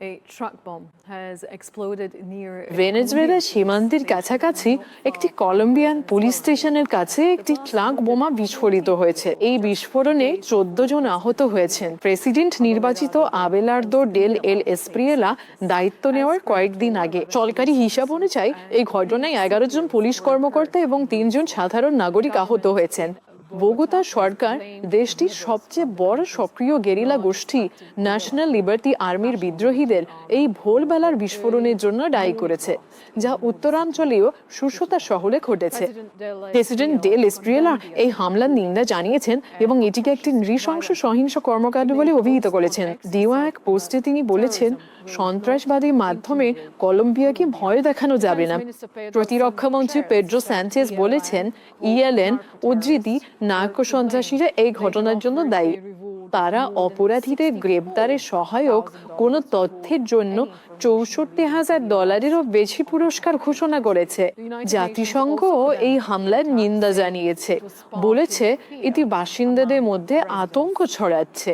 A truck bomb has exploded near Venezuela সীমান্তের কাছাকাছি একটি কলম্বিয়ান পুলিশ স্টেশনের কাছে একটি ট্রাক বোমা বিস্ফোরিত হয়েছে। এই বিস্ফোরণে 14 জন আহত হয়েছেন। প্রেসিডেন্ট নির্বাচিত আবেলার্দো ডেল এল এসপ্রিয়েলা দায়িত্ব নেওয়ার কয়েকদিন আগে। সরকারি হিসাব অনুযায়ী এই ঘটনায় 11 জন পুলিশ কর্মকর্তা এবং 3 জন সাধারণ নাগরিক আহত হয়েছেন। বোগোতা সরকার দেশটির সবচেয়ে বড় সক্রিয় গেরিলা গোষ্ঠী ন্যাশনাল লিবার্টি আর্মির বিদ্রোহীদের এই ভোরবেলার বিস্ফোরণের জন্য দায়ী করেছে, যা উত্তরাঞ্চলীয় সুসোতা শহরে ঘটেছে। প্রেসিডেন্ট ডেল এসপ্রিয়েলা এই হামলার নিন্দা জানিয়েছেন এবং এটিকে একটি নৃশংস সহিংস কর্মকাণ্ড বলে অভিহিত করেছেন। দেওয়া এক পোস্টে তিনি বলেছেন, সন্ত্রাসবাদীর মাধ্যমে কলম্বিয়াকে ভয় দেখানো যাবে না। প্রতিরক্ষা মন্ত্রী পেড্রো সানচেজ বলেছেন, ইএলএন উদ্ধৃতি নার্কো সন্ত্রাসীরা এই ঘটনার জন্য দায়ী। তারা অপরাধীদের গ্রেপ্তারের সহায়ক কোনো তথ্যের জন্য $64,000-এরও বেশি পুরস্কার ঘোষণা করেছে। জাতিসংঘ এই হামলার নিন্দা জানিয়েছে, বলেছে এটি বাসিন্দাদের মধ্যে আতঙ্ক ছড়াচ্ছে।